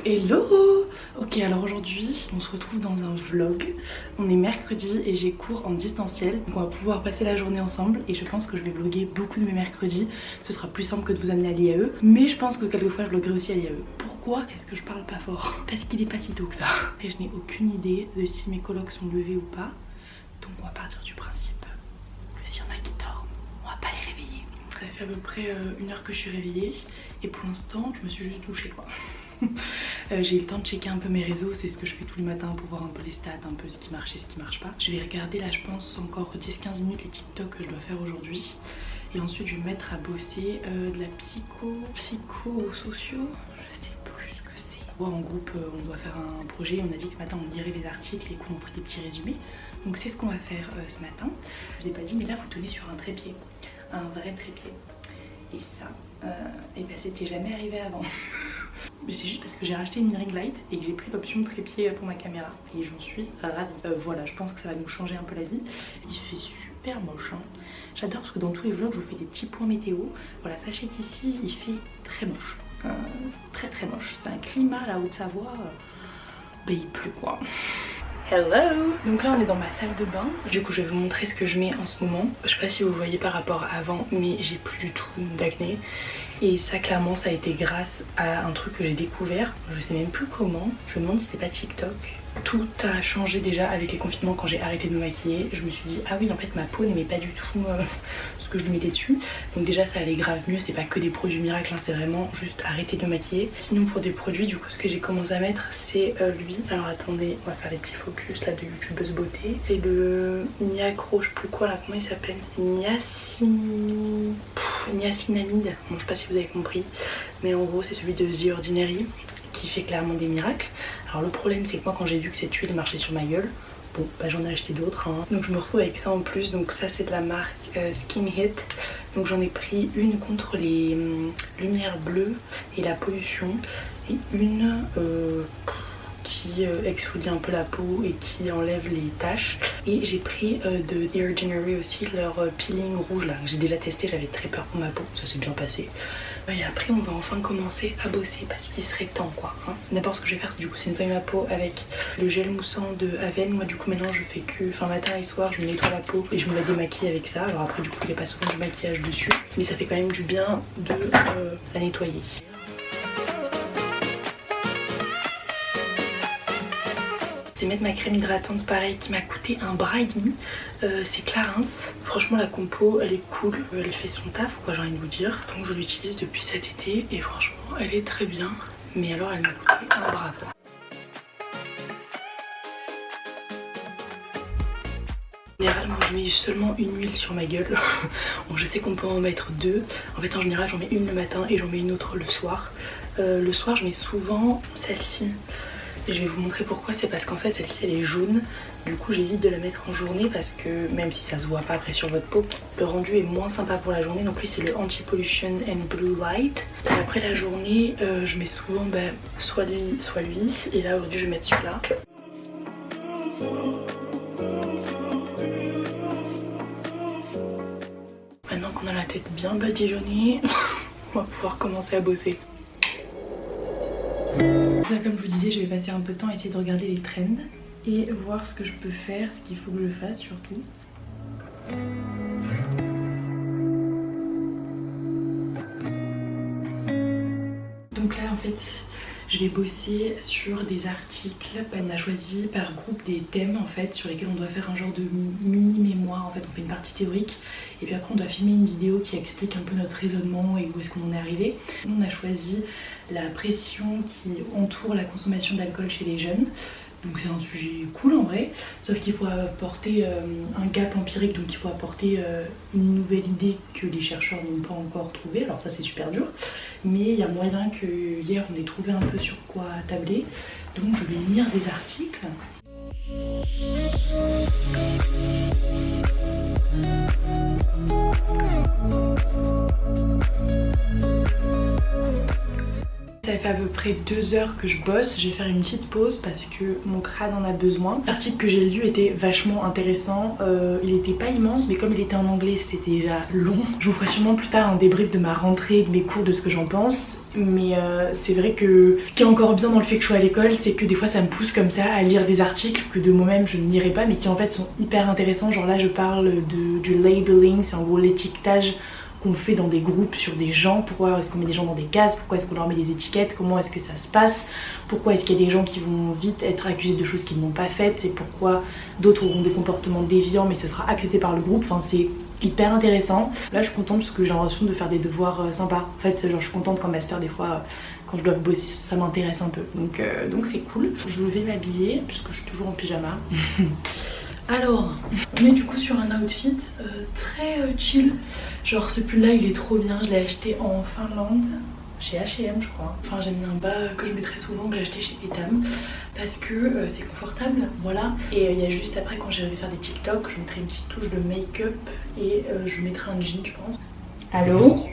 Hello. Ok, alors aujourd'hui on se retrouve dans un vlog. On est mercredi et j'ai cours en distanciel, donc on va pouvoir passer la journée ensemble. Et je pense que je vais vlogger beaucoup de mes mercredis. Ce sera plus simple que de vous amener à l'IAE, mais je pense que quelquefois je vloggerai aussi à l'IAE. Pourquoi est-ce que je parle pas fort? Parce qu'il est pas si tôt que ça. Et je n'ai aucune idée de si mes colocs sont levés ou pas. Donc on va partir du principe que s'il y en a qui dorment, on va pas les réveiller. Ça fait à peu près 1 heure que je suis réveillée et pour l'instant je me suis juste douchée quoi. J'ai eu le temps de checker un peu mes réseaux, c'est ce que je fais tous les matins pour voir un peu les stats, un peu ce qui marche et ce qui marche pas. Je vais regarder là je pense encore 10-15 minutes les TikTok que je dois faire aujourd'hui. Et ensuite je vais me mettre à bosser de la psychosociaux, je sais plus ce que c'est. En groupe on doit faire un projet, on a dit que ce matin on lirait les articles et qu'on ferait des petits résumés. Donc c'est ce qu'on va faire ce matin. Je vous ai pas dit mais là vous tenez sur un trépied, un vrai trépied. Et ça, et ben c'était jamais arrivé avant. Mais c'est juste parce que j'ai racheté une ring light et que j'ai pris l'option trépied pour ma caméra. Et j'en suis ravie. Voilà, je pense que ça va nous changer un peu la vie. Il fait super moche. Hein. J'adore parce que dans tous les vlogs, je vous fais des petits points météo. Voilà, sachez qu'ici, il fait très moche. Très très moche. C'est un climat, la Haute-Savoie. Ben, il pleut quoi. Hello! Donc là on est dans ma salle de bain. Du coup je vais vous montrer ce que je mets en ce moment. Je sais pas si vous voyez par rapport à avant, mais j'ai plus du tout d'acné. Et ça clairement ça a été grâce à un truc que j'ai découvert. Je sais même plus comment. Je me demande si c'est pas TikTok. Tout a changé déjà avec les confinements quand j'ai arrêté de me maquiller. Je me suis dit ah oui en fait ma peau n'aimait pas du tout ce que je lui mettais dessus. Donc déjà ça allait grave mieux, c'est pas que des produits miracles, hein, c'est vraiment juste arrêter de me maquiller. Sinon pour des produits du coup ce que j'ai commencé à mettre c'est lui. Alors attendez, on va faire les petits focus là de youtubeuse beauté. C'est le Niacro, je sais plus quoi là, comment il s'appelle, niacinamide. Bon je sais pas si vous avez compris, mais en gros c'est celui de The Ordinary qui fait clairement des miracles. Alors le problème c'est que moi quand j'ai vu que cette huile marchait sur ma gueule, bon bah j'en ai acheté d'autres hein. Donc je me retrouve avec ça en plus. Donc ça c'est de la marque Skin Hit. Donc j'en ai pris une contre les lumières bleues et la pollution, et une qui exfolie un peu la peau et qui enlève les taches. Et j'ai pris de The Ordinary aussi leur peeling rouge là. J'ai déjà testé, j'avais très peur pour ma peau, ça s'est bien passé. Et après on va enfin commencer à bosser parce qu'il serait temps quoi. Hein. D'abord ce que je vais faire c'est du coup c'est nettoyer ma peau avec le gel moussant de Aven. Moi du coup maintenant je fais que matin et soir je me nettoie la peau et je me la démaquille avec ça. Alors après du coup il n'y a pas souvent du maquillage dessus, mais ça fait quand même du bien de la nettoyer. C'est mettre ma crème hydratante pareil qui m'a coûté un bras et demi. C'est Clarins. Franchement la compo elle est cool, elle fait son taf quoi, j'ai envie de vous dire. Donc je l'utilise depuis cet été et franchement elle est très bien. Mais alors elle m'a coûté un bras quoi. En général moi je mets seulement une huile sur ma gueule. Bon je sais qu'on peut en mettre deux. En fait en général j'en mets une le matin et j'en mets une autre le soir. Le soir je mets souvent celle-ci. Et je vais vous montrer pourquoi, c'est parce qu'en fait celle-ci elle est jaune. Du coup j'évite de la mettre en journée parce que même si ça se voit pas après sur votre peau, le rendu est moins sympa pour la journée. Donc lui c'est le Anti-Pollution and Blue Light. Et après la journée je mets souvent soit lui soit lui. Et là aujourd'hui je vais mettre celui-là. Maintenant qu'on a la tête bien badigeonnée, on va pouvoir commencer à bosser. Là, comme je vous disais, je vais passer un peu de temps à essayer de regarder les trends et voir ce que je peux faire, ce qu'il faut que je fasse surtout. Donc là en fait je vais bosser sur des articles. On a choisi par groupe des thèmes en fait sur lesquels on doit faire un genre de mini mémoire. En fait on fait une partie théorique et puis après on doit filmer une vidéo qui explique un peu notre raisonnement et où est-ce qu'on en est arrivé. On a choisi la pression qui entoure la consommation d'alcool chez les jeunes. Donc c'est un sujet cool en vrai, sauf qu'il faut apporter un gap empirique, donc il faut apporter une nouvelle idée que les chercheurs n'ont pas encore trouvée. Alors ça c'est super dur, mais il y a moyen que hier on ait trouvé un peu sur quoi tabler. Donc je vais lire des articles. Ça va fait à peu près 2 heures que je bosse. Je vais faire une petite pause parce que mon crâne en a besoin. L'article que j'ai lu était vachement intéressant. Il était pas immense mais comme il était en anglais c'était déjà long. Je vous ferai sûrement plus tard un débrief de ma rentrée, de mes cours, de ce que j'en pense. Mais c'est vrai que ce qui est encore bien dans le fait que je sois à l'école, c'est que des fois ça me pousse comme ça à lire des articles que de moi-même je ne lirais pas mais qui en fait sont hyper intéressants. Genre là je parle du labeling, c'est en gros l'étiquetage qu'on fait dans des groupes sur des gens. Pourquoi est-ce qu'on met des gens dans des cases, pourquoi est-ce qu'on leur met des étiquettes, comment est-ce que ça se passe, pourquoi est-ce qu'il y a des gens qui vont vite être accusés de choses qu'ils n'ont pas faites, et pourquoi d'autres auront des comportements déviants mais ce sera accepté par le groupe. Enfin c'est hyper intéressant. Là je suis contente parce que j'ai l'impression de faire des devoirs sympas. En fait genre je suis contente qu'en master des fois quand je dois bosser ça m'intéresse un peu. Donc c'est cool. Je vais m'habiller puisque je suis toujours en pyjama. Alors, on est du coup sur un outfit très chill. Genre ce pull là il est trop bien, je l'ai acheté en Finlande, chez H&M je crois. Enfin j'ai mis un bas que je mets très souvent, que j'ai acheté chez Etam, parce que c'est confortable, voilà. Et il y a juste après quand j'irai faire des TikTok, je mettrai une petite touche de make-up et je mettrai un jean je pense. Allô?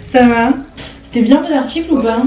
Ça va? C'était bien votre article ou pas?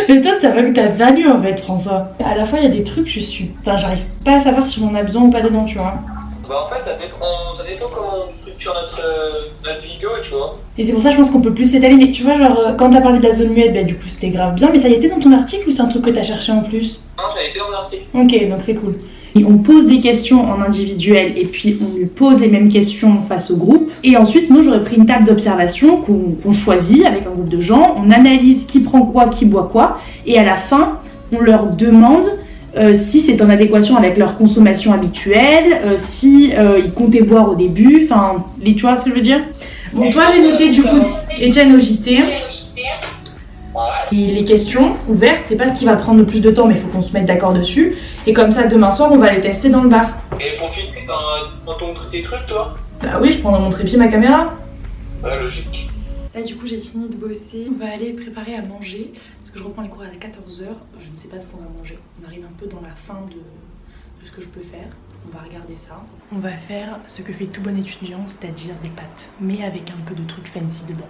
Mais toi t'as valu en fait François. À la fois il y a des trucs j'arrive pas à savoir si on en a besoin ou pas dedans tu vois. Bah en fait ça dépend comment on structure notre vidéo tu vois. Et c'est pour ça je pense qu'on peut plus s'étaler. Mais tu vois genre quand t'as parlé de la zone muette bah du coup c'était grave bien. Mais ça y était dans ton article ou c'est un truc que t'as cherché en plus? Non ça a été dans l'article. Ok donc c'est cool. Et on pose des questions en individuel et puis on lui pose les mêmes questions face au groupe. Et ensuite sinon j'aurais pris une table d'observation qu'on choisit avec un groupe de gens. On analyse qui prend quoi, qui boit quoi. Et à la fin on leur demande si c'est en adéquation avec leur consommation habituelle, si ils comptaient boire au début. Enfin tu vois ce que je veux dire. Bon toi j'ai noté du coup Etienne au JT. Et les questions ouvertes, c'est pas ce qui va prendre le plus de temps, mais il faut qu'on se mette d'accord dessus. Et comme ça, demain soir, on va les tester dans le bar. Et pour filmer, t'as ton tes trucs, toi? Bah oui, je prends dans mon trépied ma caméra. Ouais, logique. Là, du coup, j'ai fini de bosser. On va aller préparer à manger, parce que je reprends les cours à 14h. Je ne sais pas ce qu'on va manger. On arrive un peu dans la fin de ce que je peux faire. On va regarder ça. On va faire ce que fait tout bon étudiant, c'est-à-dire des pâtes, mais avec un peu de trucs fancy dedans.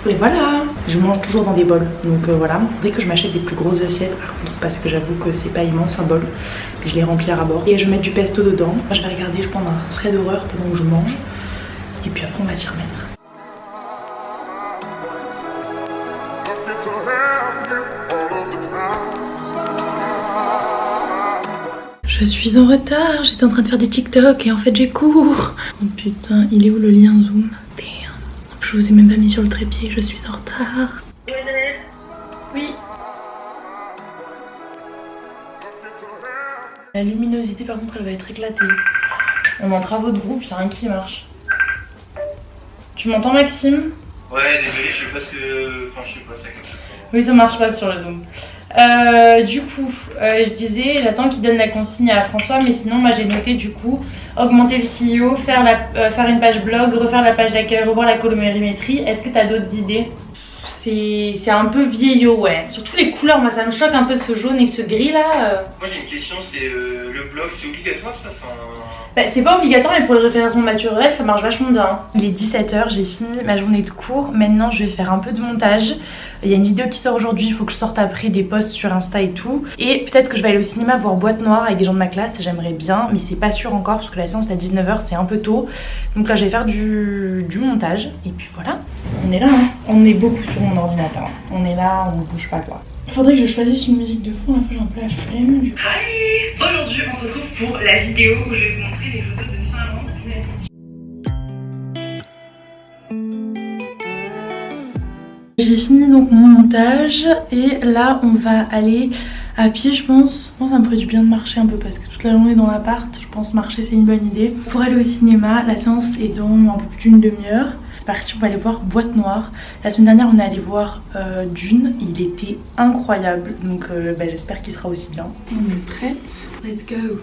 Et voilà, je mange toujours dans des bols, donc voilà. Faudrait que je m'achète des plus grosses assiettes par contre, parce que j'avoue que c'est pas immense un bol. Puis je les remplis à bord. Et je vais mettre du pesto dedans. Je vais regarder, je vais prendre un thread d'horreur pendant que je mange. Et puis après on va s'y remettre. Je suis en retard, j'étais en train de faire des TikTok et en fait j'ai cours. Oh putain, il est où le lien Zoom? Je vous ai même pas mis sur le trépied, je suis en retard. Oui. La luminosité par contre elle va être éclatée. On est en travaux de groupe, y'a rien qui marche. Tu m'entends Maxime? Ouais désolé, je sais pas ce que... Enfin je sais pas ça comme ça. Oui ça marche pas sur le Zoom. Du coup, je disais, j'attends qu'il donne la consigne à François, mais sinon moi j'ai noté du coup augmenter le CEO, faire une page blog, refaire la page d'accueil, revoir la colorimétrie. Est-ce que tu as d'autres idées? C'est un peu vieillot, ouais. Surtout les couleurs, moi ça me choque un peu ce jaune et ce gris là. Moi j'ai une question, c'est le blog, c'est obligatoire ça? Bah, c'est pas obligatoire, mais pour le référencement naturel ça marche vachement bien. Il est 17h, j'ai fini ma journée de cours. Maintenant je vais faire un peu de montage. Il y a une vidéo qui sort aujourd'hui, il faut que je sorte après des posts sur Insta et tout. Et peut-être que je vais aller au cinéma voir Boîte Noire avec des gens de ma classe, j'aimerais bien, mais c'est pas sûr encore parce que la séance est à 19h, c'est un peu tôt. Donc là je vais faire du montage et puis voilà. On est là, hein. On est beaucoup sur mon ordinateur. On est là, on ne bouge pas quoi. Faudrait que je choisisse une musique de fond, après j'ai un peu la flemme. Aujourd'hui on se retrouve pour la vidéo où je vais vous montrer les photos de Finlande. J'ai fini donc mon montage et là on va aller à pied je pense. Moi ça me ferait du bien de marcher un peu parce que toute la journée dans l'appart, je pense marcher c'est une bonne idée. Pour aller au cinéma, la séance est dans un peu plus d'une demi-heure. C'est parti, on va aller voir Boîte Noire. La semaine dernière on est allé voir Dune, il était incroyable donc j'espère qu'il sera aussi bien. On est prête, let's go.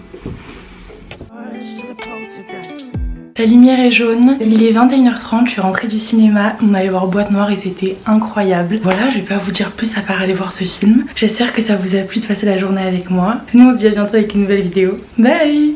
La lumière est jaune, il est 21h30, je suis rentrée du cinéma, on allait voir Boîte Noire et c'était incroyable. Voilà, je vais pas vous dire plus à part aller voir ce film. J'espère que ça vous a plu de passer la journée avec moi. Nous on se dit à bientôt avec une nouvelle vidéo. Bye.